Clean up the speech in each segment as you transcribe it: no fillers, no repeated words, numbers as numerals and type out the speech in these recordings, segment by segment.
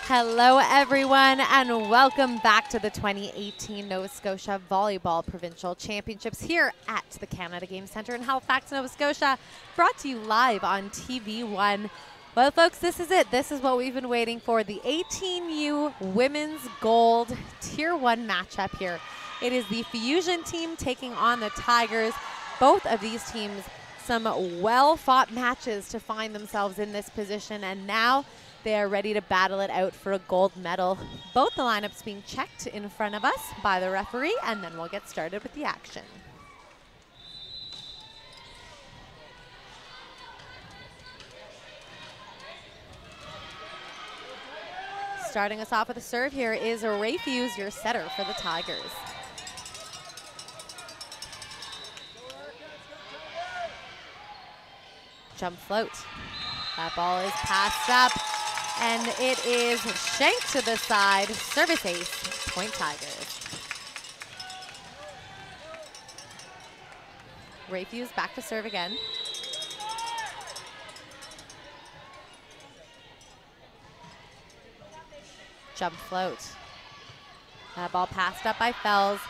Hello everyone and welcome back to the 2018 Nova Scotia Volleyball Provincial Championships here at the Canada Game Centre in Halifax, Nova Scotia, brought to you live on TV1. Well folks, this is it. This is what we've been waiting for, the 18U Women's Gold Tier 1 matchup here. It is the Fusion team taking on the Tigers. Both of these teams, some well-fought matches to find themselves in this position, and now they are ready to battle it out for a gold medal. Both the lineups being checked in front of us by the referee, and then we'll get started with the action. Starting us off with a serve here is Ray Fuse, your setter for the Tigers. Jump float. That ball is passed up, and it is shanked to the side. Service ace, point Tigers. Ray Fuse back to serve again. Jump float. That ball passed up by Fells.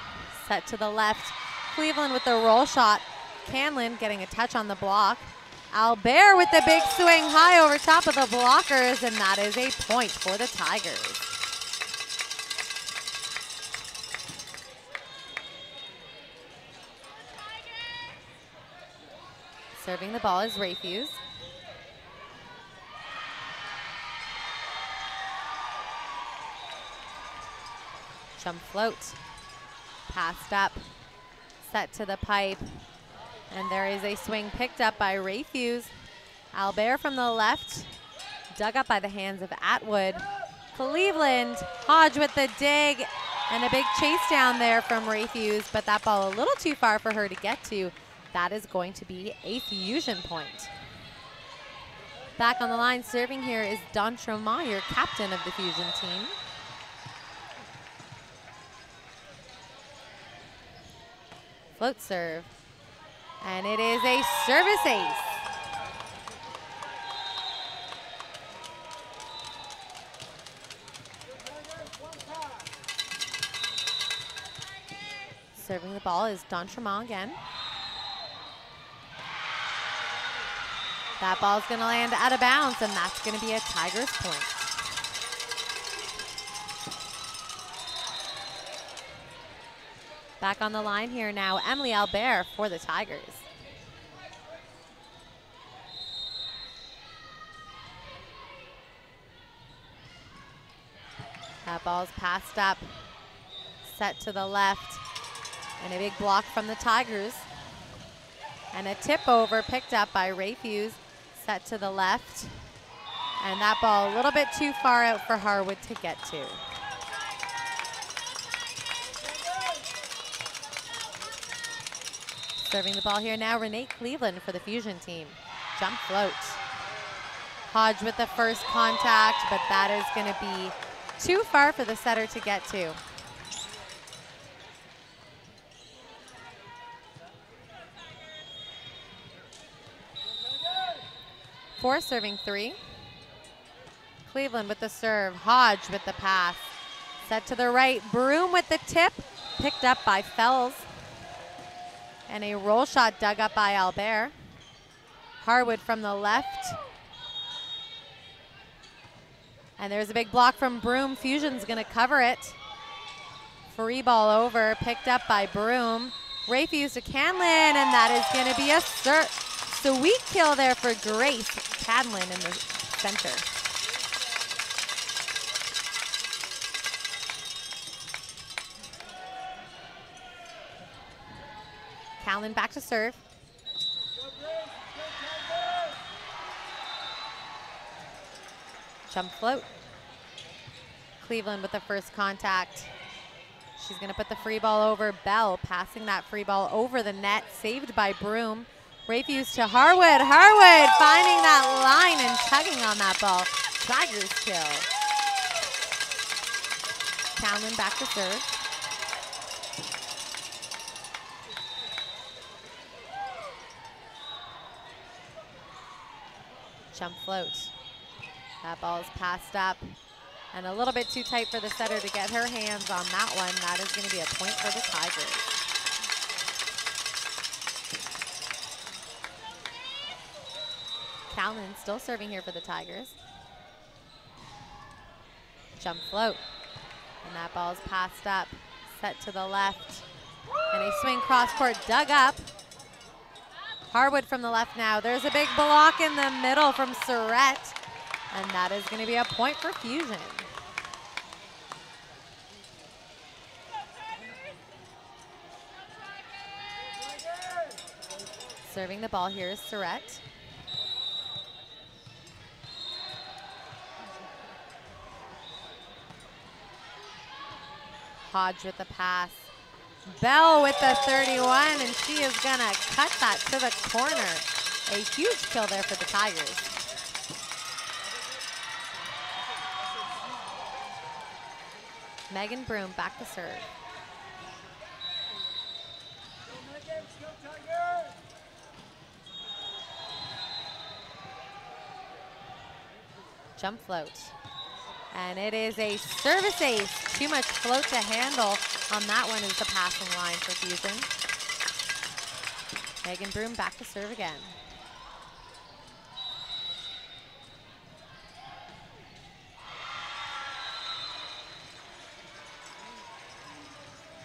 Set to the left. Cleveland with the roll shot. Canlin getting a touch on the block. Albert with the big swing high over top of the blockers, and that is a point for the Tigers. Serving the ball is Ray Fuse. Jump float. Passed up. Set to the pipe. And there is a swing picked up by Ray Fuse. Albert from the left, dug up by the hands of Atwood. Cleveland, Hodge with the dig, and a big chase down there from Ray Fuse, but that ball a little too far for her to get to. That is going to be a Fusion point. Back on the line serving here is D'Entremont, your captain of the Fusion team. Float serve. And it is a service ace. Serving the ball is D'Entremont again. That ball is going to land out of bounds, and that's going to be a Tigers point. Back on the line here now, Emily Albert for the Tigers. That ball's passed up, set to the left, and a big block from the Tigers. And a tip over picked up by Ray Fuse, set to the left. And that ball a little bit too far out for Harwood to get to. Serving the ball here now, Renee Cleveland for the Fusion team. Jump float. Hodge with the first contact, but that is going to be too far for the setter to get to. Four serving three. Cleveland with the serve. Hodge with the pass. Set to the right. Broom with the tip. Picked up by Fells. And a roll shot dug up by Albert. Harwood from the left. And there's a big block from Broom. Fusion's going to cover it. Free ball over, picked up by Broom. Ray Fuse to Canlin, and that is going to be a sweet kill there for Grace Canlin in the center. Canlin back to serve. Jump float. Cleveland with the first contact. She's going to put the free ball over. Bell passing that free ball over the net, saved by Broom. Ray Fuse to Harwood. Harwood finding that line and tugging on that ball. Tigers kill. Canlin back to serve. Jump float. That ball is passed up. And a little bit too tight for the setter to get her hands on that one. That is going to be a point for the Tigers. Callan still serving here for the Tigers. Jump float. And that ball's passed up. Set to the left. And a swing cross court dug up. Harwood from the left now. There's a big block in the middle from Surrett. And that is going to be a point for Fusion. Serving the ball here is Surrett. Hodge with the pass. Bell with the 31, and she is gonna cut that to the corner. A huge kill there for the Tigers. Megan Broom back to serve. Jump float. And it is a service ace. Too much float to handle on that one is the passing line for Fusion. Megan Broom back to serve again.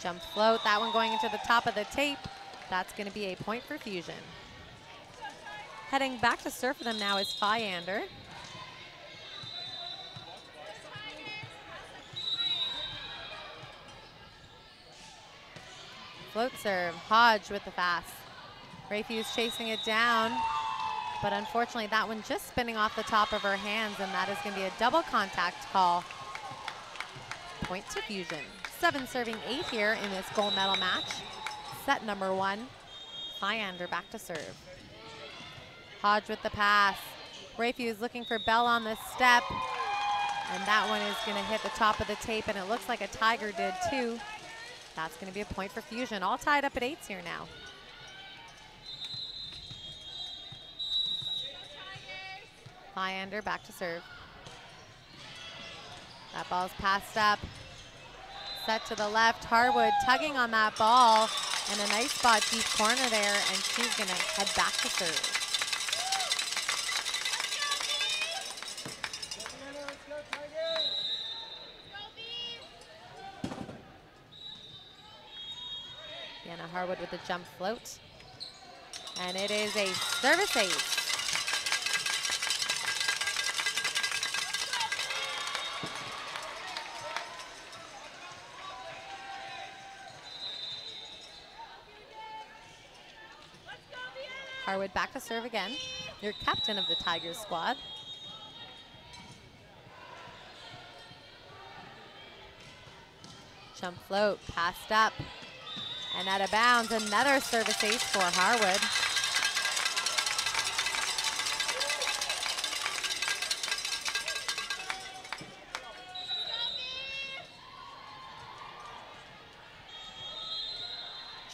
Jump float, that one going into the top of the tape. That's going to be a point for Fusion. Heading back to serve for them now is Fyander. Float serve, Hodge with the fast. Rayfuse chasing it down, but unfortunately that one just spinning off the top of her hands, and that is going to be a double contact call. Point to Fusion. 7 serving 8 here in this gold medal match. Set number 1. Fyander back to serve. Hodge with the pass. Rayfuse looking for Bell on the step, and that one is going to hit the top of the tape, and it looks like a Tiger did too. That's going to be a point for Fusion. All tied up at 8s here now. Fyander back to serve. That ball's passed up. Set to the left. Harwood tugging on that ball. And a nice spot deep corner there. And she's going to head back to serve. Harwood with the jump float. And it is a service ace. Harwood back to serve again. Your captain of the Tigers squad. Jump float, passed up. And out of bounds, another service ace for Harwood.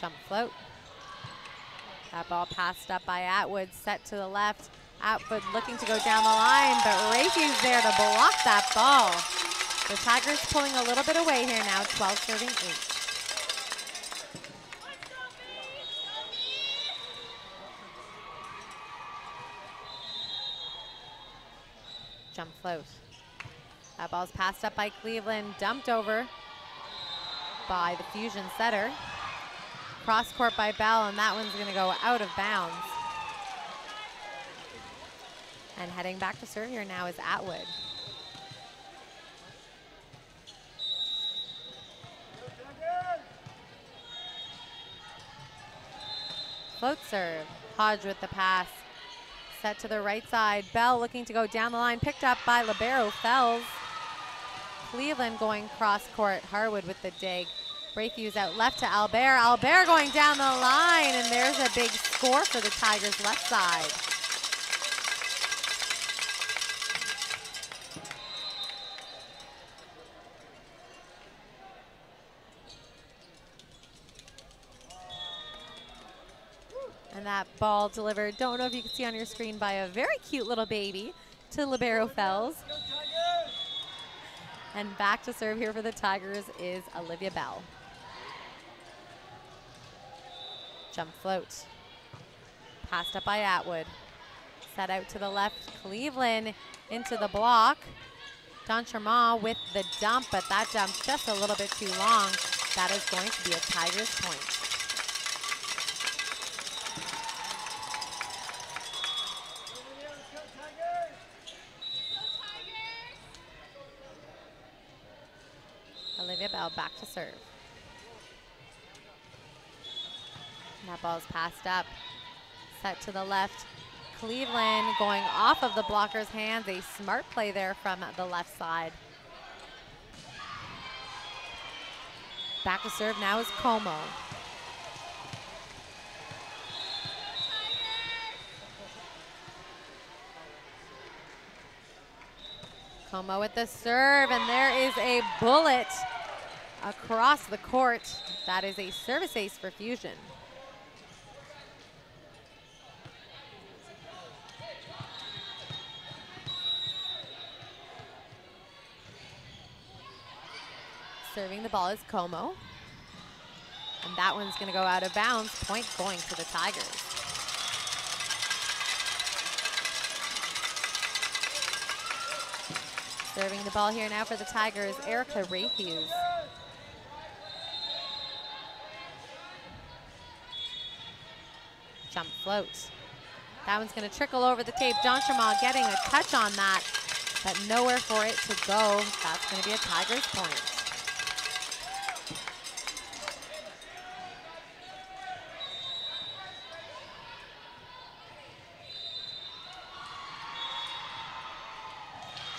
Jump float. That ball passed up by Atwood, set to the left. Atwood looking to go down the line, but Rayfuse there to block that ball. The Tigers pulling a little bit away here now, 12 serving 8. Jump float. That ball's passed up by Cleveland, dumped over by the Fusion setter. Cross court by Bell, and that one's going to go out of bounds. And heading back to serve here now is Atwood. Float serve. Hodge with the pass. Set to the right side. Bell looking to go down the line. Picked up by Libero Fells. Cleveland going cross court. Harwood with the dig. Rayfuse out left to Albert. Albert going down the line, and there's a big score for the Tigers left side. And that ball delivered, don't know if you can see on your screen, by a very cute little baby to Libero Fells. And back to serve here for the Tigers is Olivia Bell. Jump float. Passed up by Atwood. Set out to the left, Cleveland into the block. D'Entremont with the dump, but that jump's just a little bit too long. That is going to be a Tigers point. Olivia Bell back to serve. And that ball's passed up. Set to the left. Cleveland going off of the blocker's hands. A smart play there from the left side. Back to serve now is Como. Como with the serve, and there is a bullet across the court. That is a service ace for Fusion. Serving the ball is Como. And that one's going to go out of bounds. Point going to the Tigers. Serving the ball here now for the Tigers, Erica Rayfuse. Jump float. That one's going to trickle over the tape. D'Entremont getting a touch on that, but nowhere for it to go. That's going to be a Tigers point.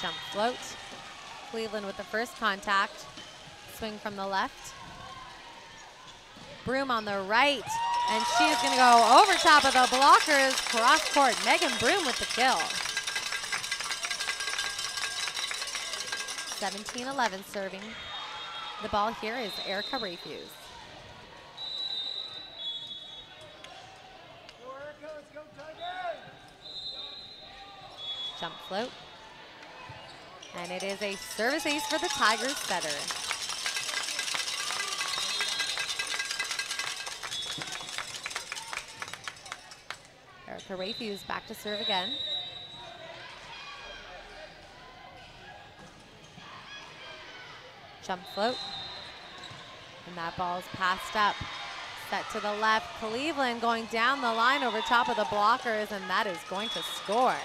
Jump float. Cleveland with the first contact. Swing from the left. Broom on the right. And she's going to go over top of the blockers. Cross court. Megan Broom with the kill. 17-11 serving. The ball here is Erica Rayfuse. Jump float. And it is a service ace for the Tigers setter. Erica Rayfuse back to serve again. Jump float. And that ball's passed up. Set to the left. Cleveland going down the line over top of the blockers, and that is going to score.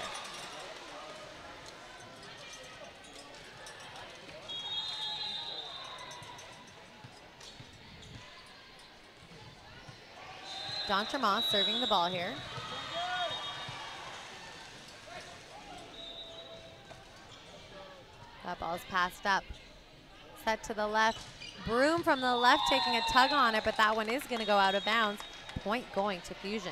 D'Entremont serving the ball here. That ball's passed up. Set to the left. Broom from the left taking a tug on it, but that one is going to go out of bounds. Point going to Fusion.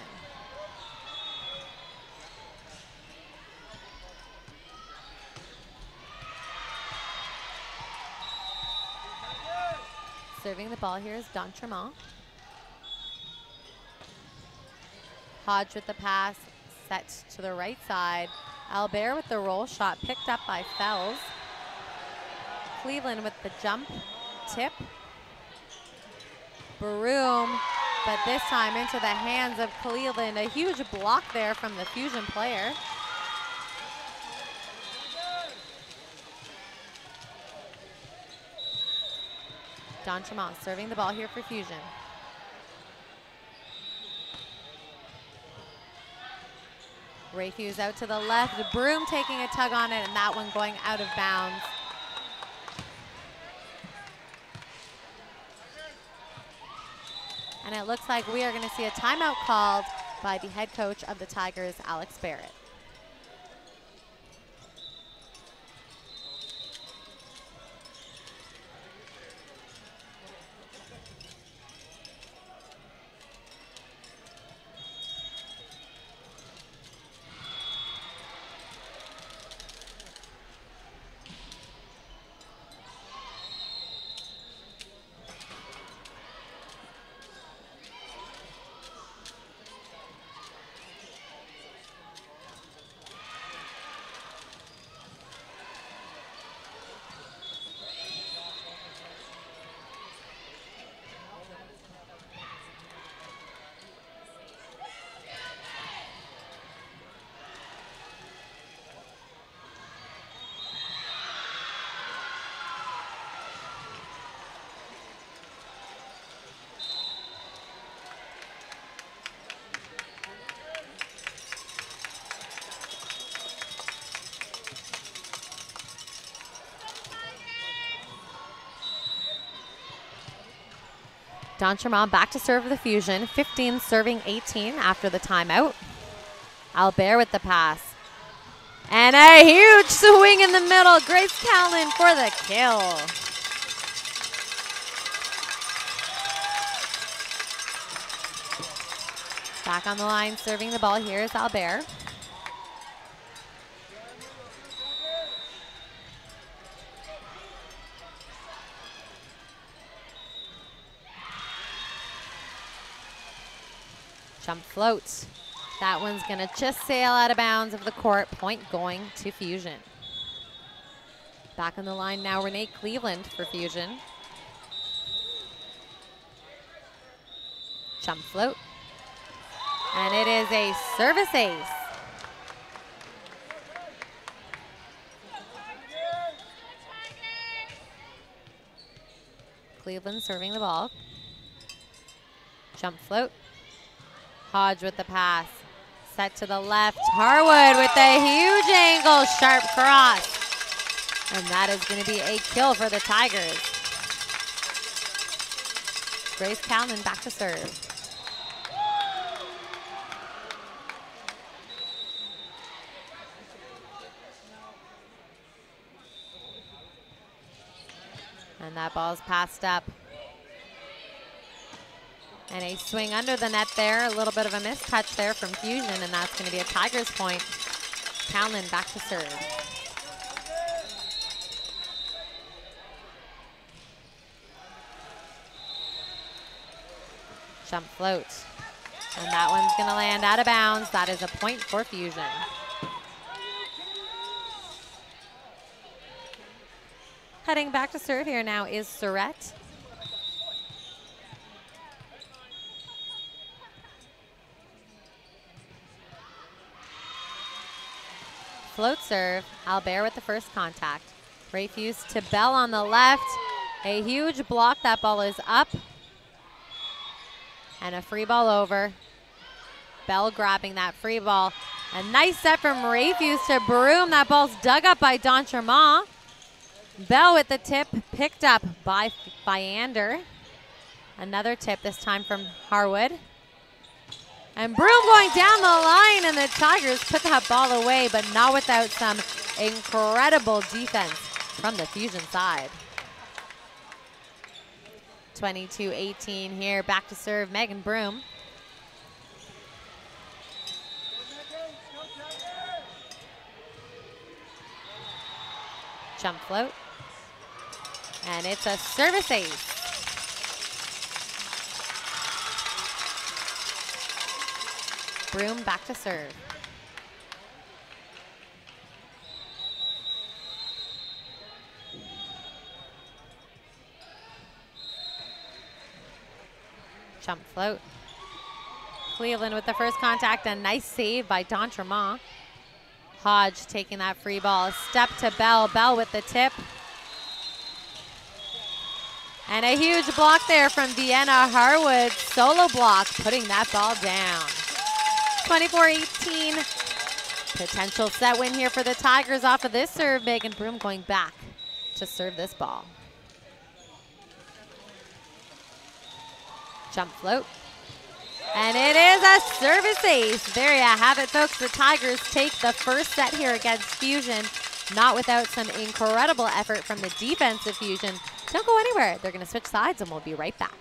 Serving the ball here is D'Entremont. Hodge with the pass, set to the right side. Albert with the roll shot, picked up by Fells. Cleveland with the jump, tip. Broom, but this time into the hands of Cleveland. A huge block there from the Fusion player. D'Entremont serving the ball here for Fusion. Rayfuse out to the left. Broom taking a tug on it, and that one going out of bounds. And it looks like we are going to see a timeout called by the head coach of the Tigers, Alex Barrett. Don Chermont back to serve the Fusion. 15 serving 18 after the timeout. Albert with the pass. And a huge swing in the middle. Grace Callan for the kill. Back on the line, serving the ball here is Albert. Jump float. That one's gonna just sail out of bounds of the court. Point going to Fusion. Back on the line now, Renee Cleveland for Fusion. Jump float. And it is a service ace. Cleveland serving the ball. Jump float. Hodge with the pass. Set to the left. Harwood with a huge angle. Sharp cross. And that is going to be a kill for the Tigers. Grace Callan back to serve. And that ball's passed up. And a swing under the net there. A little bit of a mistouch there from Fusion, and that's going to be a Tigers point. Callan back to serve. Jump float. And that one's going to land out of bounds. That is a point for Fusion. Heading back to serve here now is Surrett. Float serve. Albert with the first contact. Rayfuse to Bell on the left. A huge block. That ball is up. And a free ball over. Bell grabbing that free ball. A nice set from Rayfuse to Broom. That ball's dug up by Don Chermont. Bell with the tip, picked up by Ander. Another tip, this time from Harwood. And Broom going down the line, and the Tigers put that ball away, but not without some incredible defense from the Fusion side. 22-18 here, back to serve Megan Broom. Jump float. And it's a service ace. Broom back to serve. Jump float. Cleveland with the first contact. A nice save by Don Chermont. Hodge taking that free ball. Step to Bell. Bell with the tip. And a huge block there from Vienna Harwood. Solo block, putting that ball down. 24-18. Potential set win here for the Tigers off of this serve. Megan Broom going back to serve this ball. Jump float. And it is a service ace. There you have it, folks. The Tigers take the first set here against Fusion, not without some incredible effort from the defensive Fusion. Don't go anywhere. They're going to switch sides, and we'll be right back.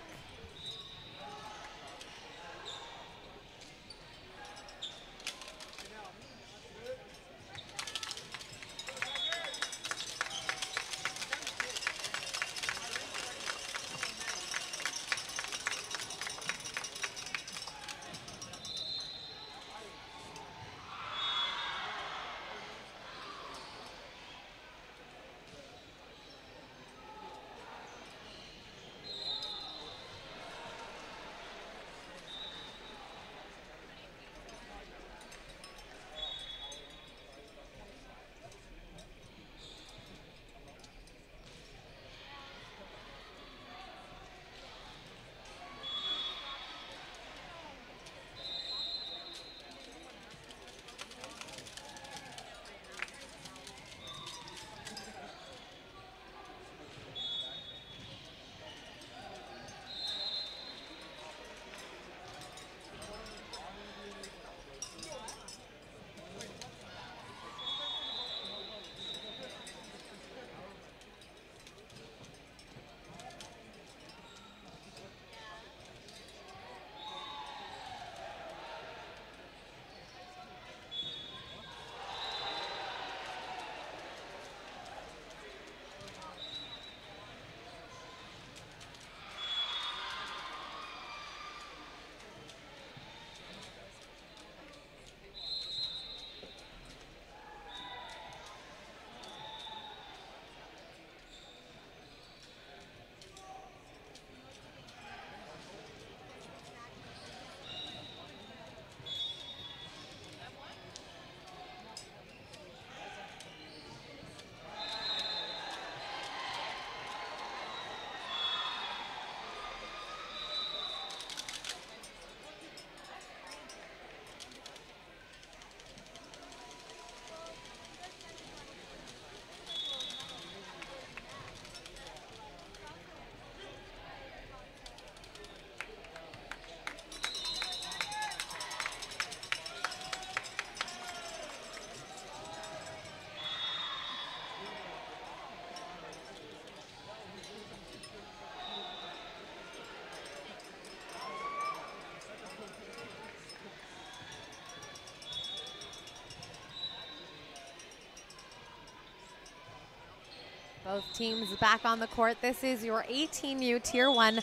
Both teams back on the court. This is your 18U Tier 1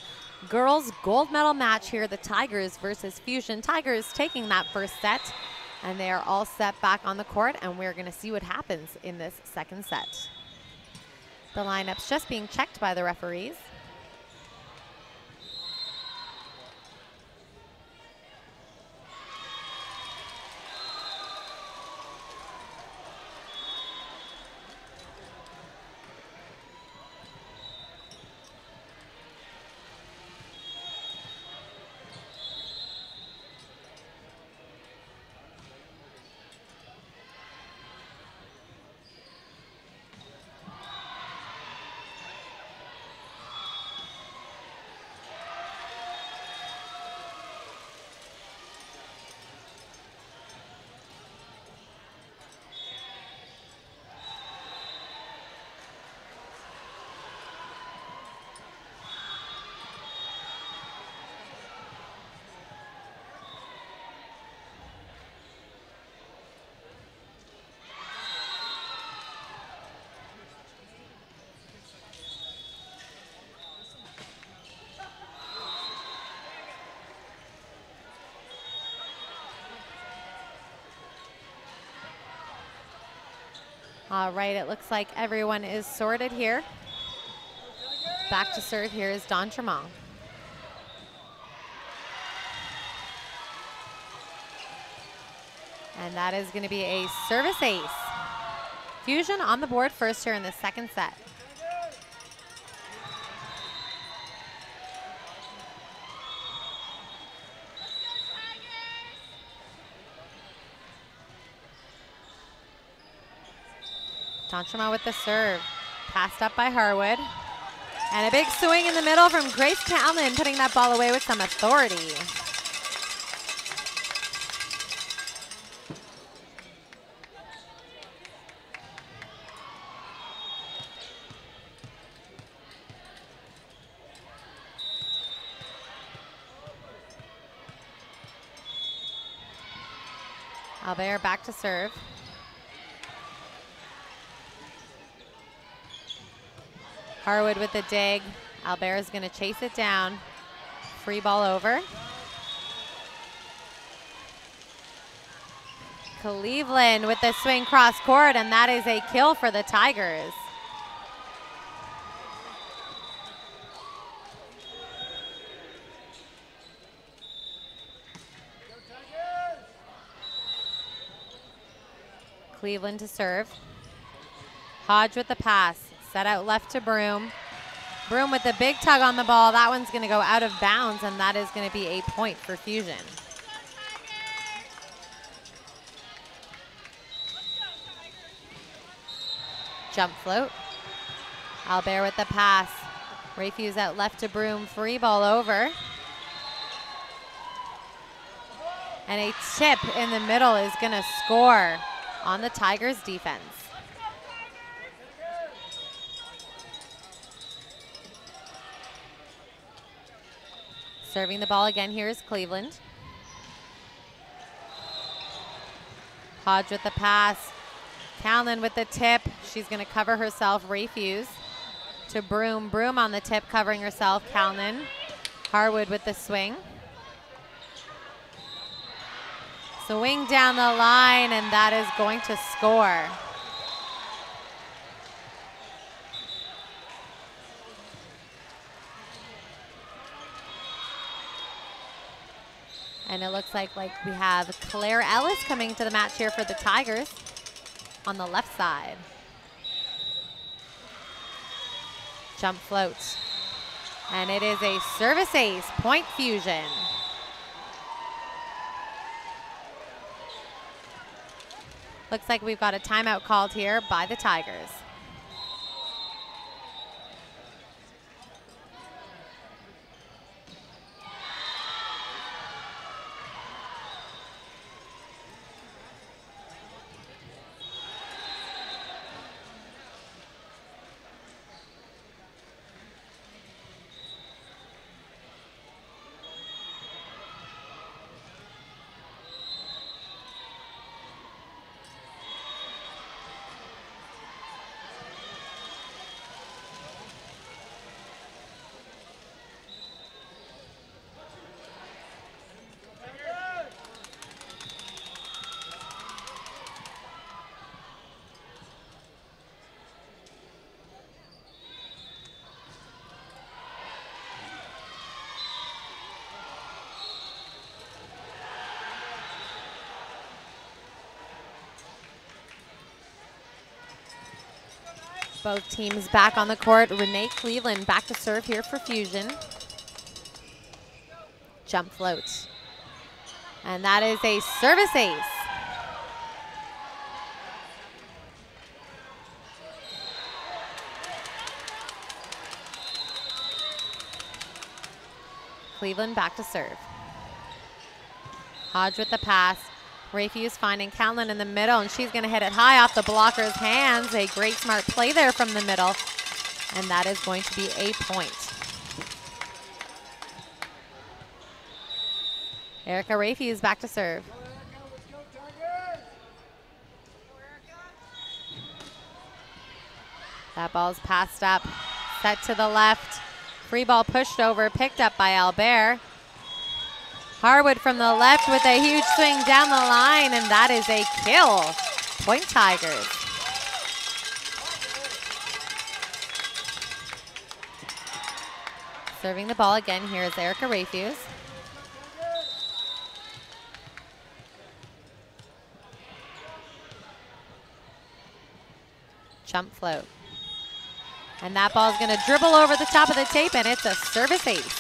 girls gold medal match here. The Tigers versus Fusion. Tigers taking that first set, and they are all set back on the court, and we're going to see what happens in this second set. The lineup's just being checked by the referees. All right, it looks like everyone is sorted here. Back to serve here is Don Tremont. And that is going to be a service ace. Fusion on the board first here in the second set. Dontrema with the serve. Passed up by Harwood. And a big swing in the middle from Grace Calman, putting that ball away with some authority. Albert back to serve. Harwood with the dig. Albert is going to chase it down. Free ball over. Cleveland with the swing cross court, and that is a kill for the Tigers. Cleveland to serve. Hodge with the pass. Set out left to Broom. Broom with the big tug on the ball. That one's going to go out of bounds, and that is going to be a point for Fusion. Jump float. Albert with the pass. Rayfuse out left to Broom. Free ball over. And a tip in the middle is going to score on the Tigers defense. Serving the ball again here is Cleveland. Hodge with the pass. Callan with the tip. She's going to cover herself. Rayfuse to Broom. Broom on the tip, covering herself. Callan. Harwood with the swing. Swing down the line, and that is going to score. And it looks like we have Claire Ellis coming to the match here for the Tigers on the left side. Jump float. And it is a service ace, point Fusion. Looks like we've got a timeout called here by the Tigers. Both teams back on the court. Renee Cleveland back to serve here for Fusion. Jump float. And that is a service ace. Cleveland back to serve. Hodge with the pass. Rayfuse finding Callan in the middle, and she's going to hit it high off the blocker's hands. A great smart play there from the middle, and that is going to be a point. Erica Rayfuse back to serve. That ball's passed up, set to the left. Free ball pushed over, picked up by Albert. Harwood from the left with a huge swing down the line, and that is a kill. Point Tigers. Serving the ball again here is Erica Rayfuse. Jump float. And that ball is going to dribble over the top of the tape, and it's a service ace.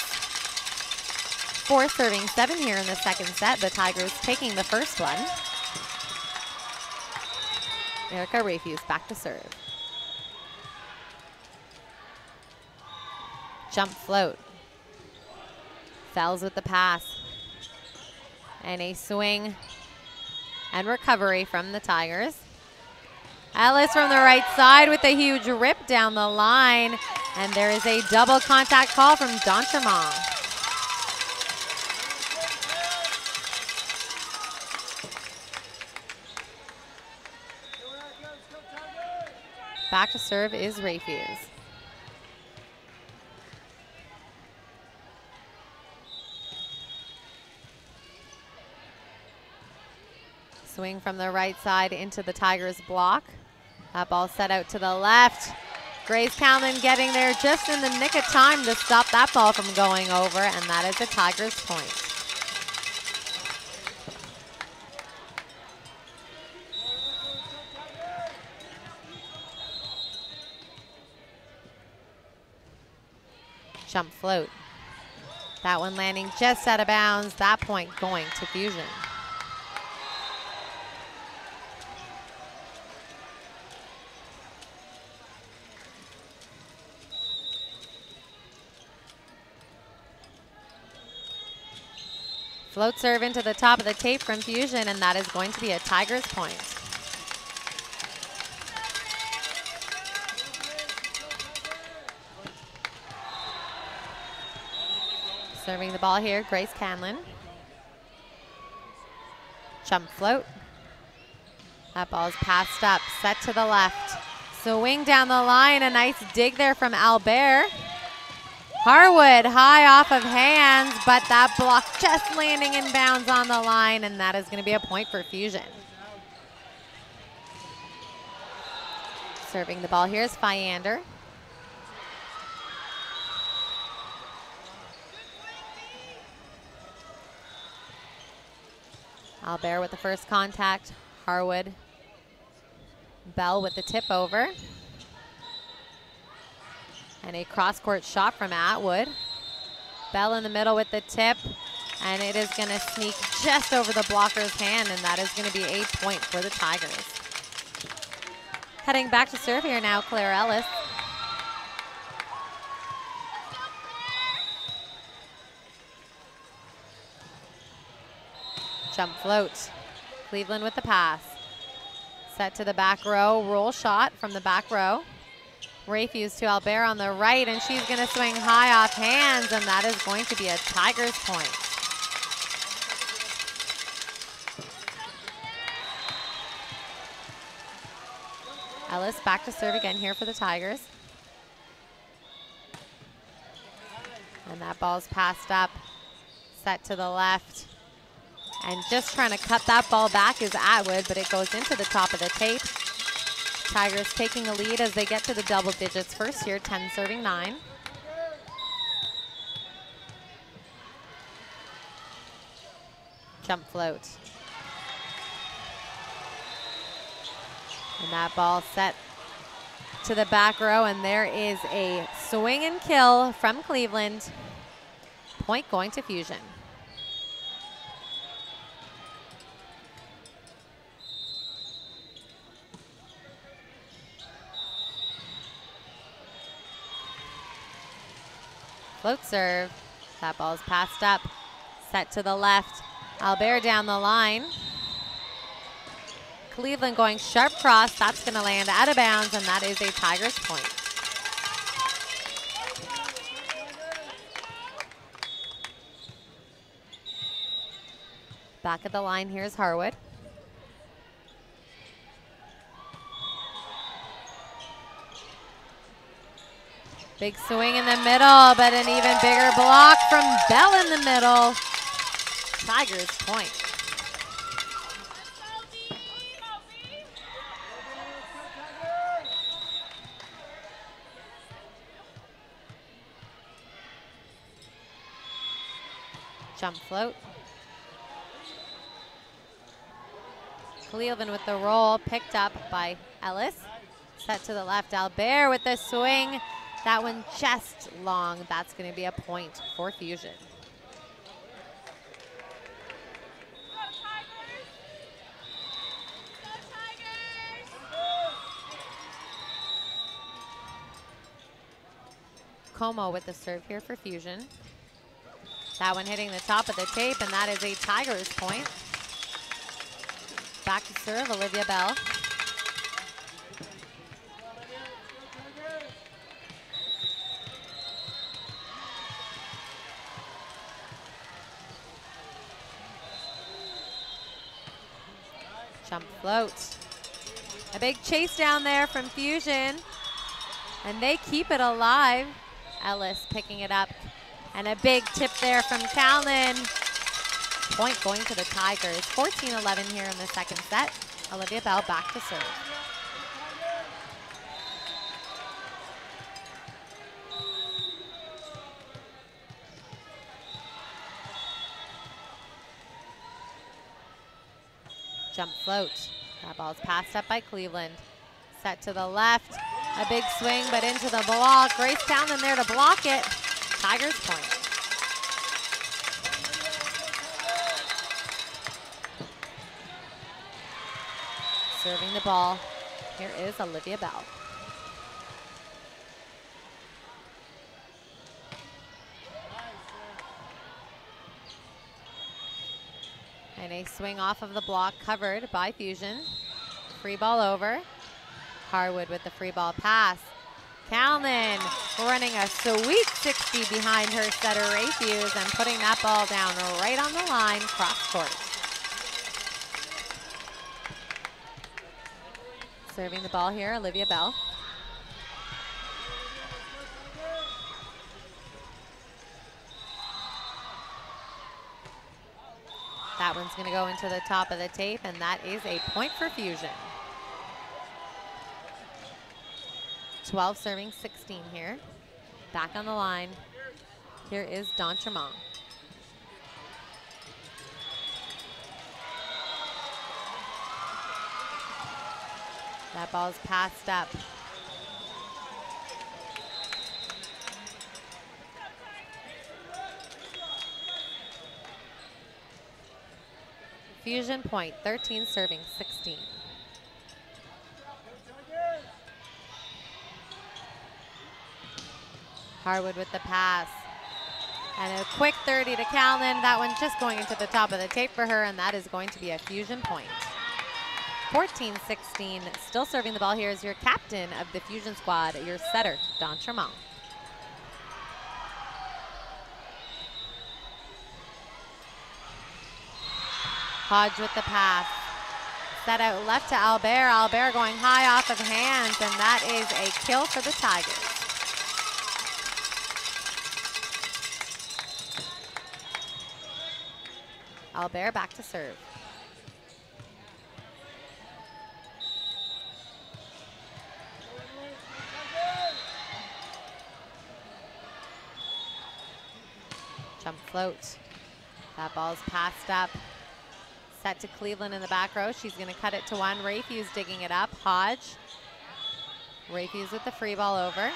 4 serving 7 here in the second set. The Tigers taking the first one. Erica Rayfuse back to serve. Jump float. Fells with the pass. And a swing and recovery from the Tigers. Ellis from the right side with a huge rip down the line. And there is a double contact call from D'Entremont. Back to serve is Rayfuse. Swing from the right side into the Tigers block. That ball set out to the left. Grace Callan getting there just in the nick of time to stop that ball from going over, and that is a Tigers point. Jump float. That one landing just out of bounds. That point going to Fusion. Float serve into the top of the tape from Fusion, and that is going to be a Tigers point. Serving the ball here, Grace Canlin. Jump float. That ball is passed up, set to the left. Swing down the line, a nice dig there from Albert. Harwood high off of hands, but that block just landing in bounds on the line, and that is going to be a point for Fusion. Serving the ball here is Fyander. Albert with the first contact. Harwood. Bell with the tip over. And a cross-court shot from Atwood. Bell in the middle with the tip. And it is going to sneak just over the blocker's hand, and that is going to be a point for the Tigers. Heading back to serve here now, Claire Ellis. Jump float. Cleveland with the pass. Set to the back row. Roll shot from the back row. Rayfuse to Albert on the right, and she's going to swing high off hands, and that is going to be a Tigers point. Ellis back to serve again here for the Tigers. And that ball's passed up. Set to the left. And just trying to cut that ball back is Atwood, but it goes into the top of the tape. Tigers taking the lead as they get to the double digits first here, 10 serving 9. Jump float. And that ball set to the back row, and there is a swing and kill from Cleveland. Point going to Fusion. Float serve. That ball is passed up. Set to the left. Albert down the line. Cleveland going sharp cross. That's going to land out of bounds, and that is a Tigers point. Back at the line, here's Harwood. Big swing in the middle, but an even bigger block from Bell in the middle. Tigers point. Jump float. Cleveland with the roll, picked up by Ellis. Set to the left, Albert with the swing. That one just long. That's going to be a point for Fusion. Como with the serve here for Fusion. That one hitting the top of the tape, and that is a Tigers point. Back to serve, Olivia Bell. Jump float. A big chase down there from Fusion, and they keep it alive. Ellis picking it up, and a big tip there from Callan. Point going to the Tigers. 14-11 here in the second set. Olivia Bell back to serve. Jump float. That ball's passed up by Cleveland. Set to the left. A big swing, but into the block. Grace Callan there to block it. Tigers point. Serving the ball. Here is Olivia Bell. And a swing off of the block covered by Fusion. Free ball over. Harwood with the free ball pass. Callan running a sweet 60 behind her setter Rayfuse and putting that ball down right on the line, cross court. Serving the ball here, Olivia Bell. That one's going to go into the top of the tape, and that is a point for Fusion. 12 serving 16 here. Back on the line. Here is D'Entremont. That ball's passed up. Fusion point, 13 serving 16. Harwood with the pass. And a quick 30 to Callan. That one just going into the top of the tape for her, and that is going to be a Fusion point. 14-16, still serving the ball here is your captain of the Fusion squad, your setter, D'Entremont. Hodge with the pass. Set out left to Albert. Albert going high off of hands, and that is a kill for the Tigers. Albert back to serve. Jump float. That ball's passed up. Set to Cleveland in the back row. She's going to cut it to one. Rayfuse digging it up. Hodge Rayfuse with the free ball over.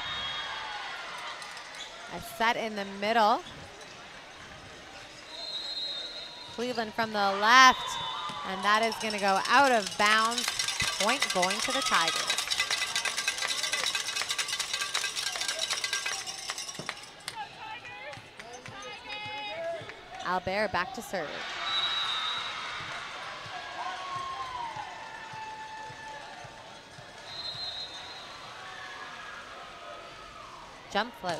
A set in the middle. Cleveland from the left, and that is going to go out of bounds. Point going to the Tigers. Albert back to serve. Jump float.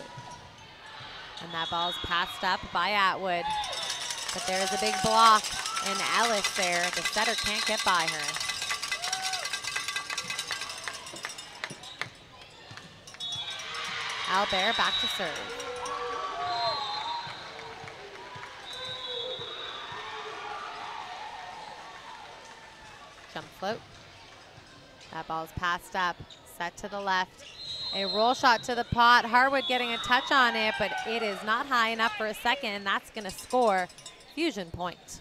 And that ball's passed up by Atwood. But there is a big block, and Ellis there. The setter can't get by her. Albert back to serve. Jump float. That ball's passed up. Set to the left. A roll shot to the pot. Harwood getting a touch on it, but it is not high enough for a second. That's going to score. Fusion point.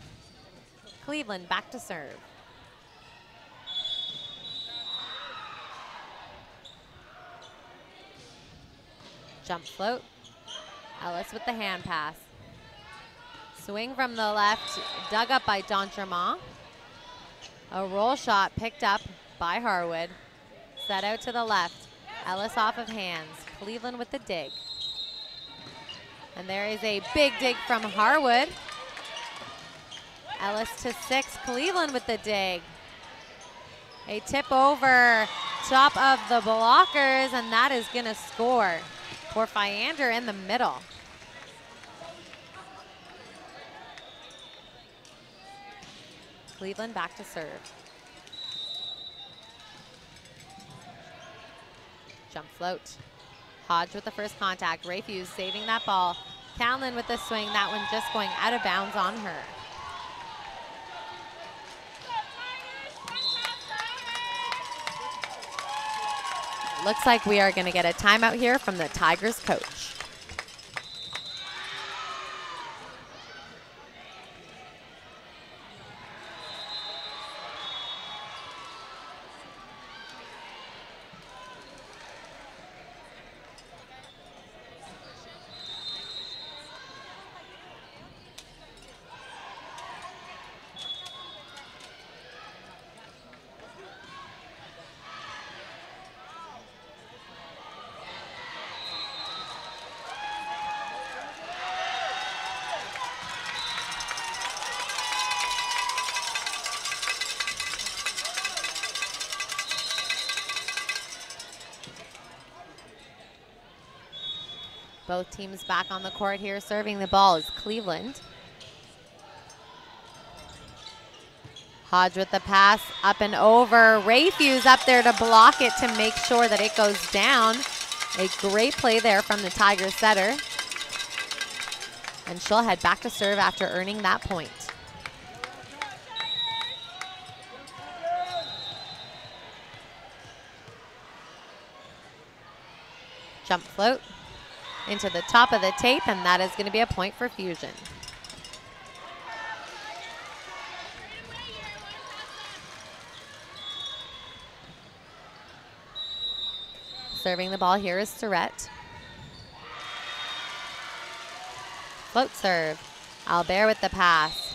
Cleveland back to serve. Jump float. Ellis with the hand pass. Swing from the left, dug up by D'Entremont. A roll shot picked up by Harwood. Set out to the left. Ellis off of hands. Cleveland with the dig. And there is a big dig from Harwood. Ellis to 6. Cleveland with the dig. A tip over top of the blockers, and that is going to score. For Fyander in the middle. Cleveland back to serve. Jump float. Hodge with the first contact. Rayfuse saving that ball. Callan with the swing. That one just going out of bounds on her. Looks like we are going to get a timeout here from the Tigers coach. Both teams back on the court here. Serving the ball is Cleveland. Hodge with the pass, up and over. Rayfuse up there to block it to make sure that it goes down. A great play there from the Tigers setter. And she'll head back to serve after earning that point. Jump float into the top of the tape, and that is going to be a point for Fusion. Serving the ball here is Surrett. Float serve. Albert with the pass.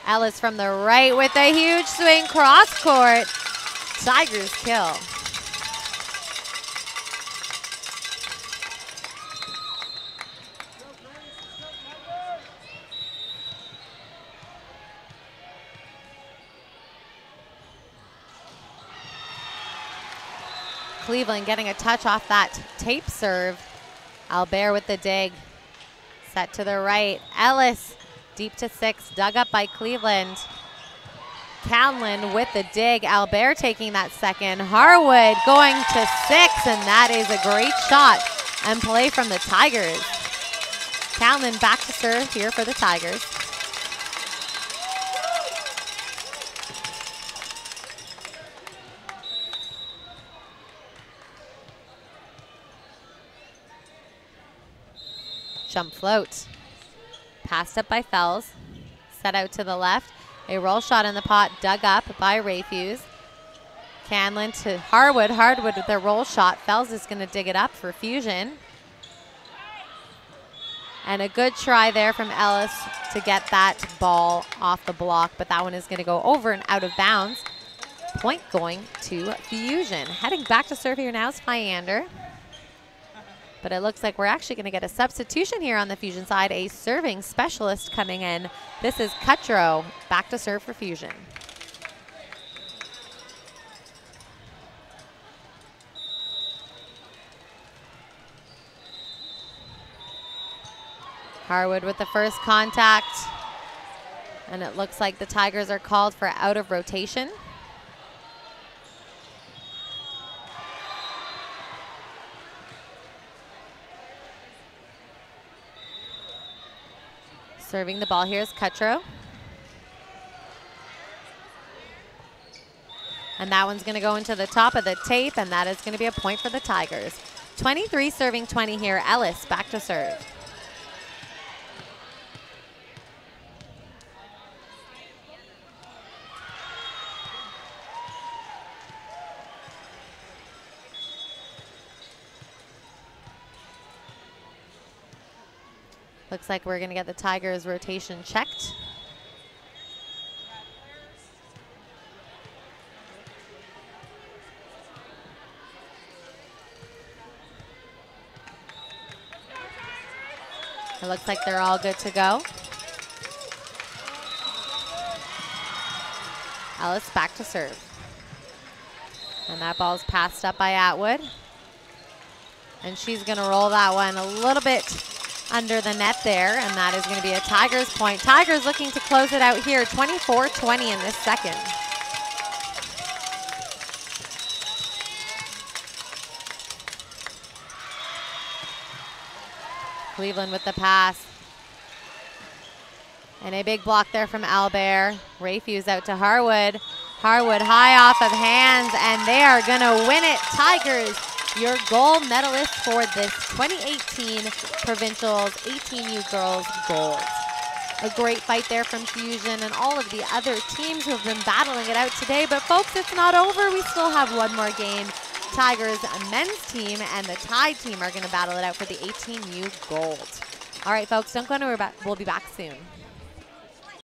Ellis from the right with a huge swing cross court. Tigers kill. Cleveland getting a touch off that tape serve. Albert with the dig. Set to the right. Ellis deep to 6, dug up by Cleveland. Callan with the dig. Albert taking that second. Harwood going to 6, and that is a great shot and play from the Tigers. Callan back to serve here for the Tigers. Jump float. Passed up by Fells. Set out to the left. A roll shot in the pot, dug up by Rayfuse. Canlin to Harwood. Harwood with their roll shot. Fells is going to dig it up for Fusion. And a good try there from Ellis to get that ball off the block, but that one is going to go over and out of bounds. Point going to Fusion. Heading back to serve here now is Fyander. But it looks like we're actually going to get a substitution here on the Fusion side, a serving specialist coming in. This is Cutro, back to serve for Fusion. Harwood with the first contact. And it looks like the Tigers are called for out of rotation. Serving the ball here is Cutro. And that one's going to go into the top of the tape, and that is going to be a point for the Tigers. 23 serving 20 here. Ellis back to serve. Looks like we're going to get the Tigers rotation checked. It looks like they're all good to go. Ellis back to serve. And that ball's passed up by Atwood. And she's going to roll that one a little bit under the net there, and that is going to be a Tigers point. Tigers looking to close it out here, 24-20 in this second. Cleveland with the pass. And a big block there from Albert. Rayfuse out to Harwood. Harwood high off of hands, and they are going to win it. Tigers, your gold medalist for this 2018 Provincials 18U Girls Gold. A great fight there from Fusion and all of the other teams who have been battling it out today. But folks, it's not over. We still have one more game. Tigers men's team and the Tide team are going to battle it out for the 18U Gold. All right, folks, don't go anywhere. We'll be back soon.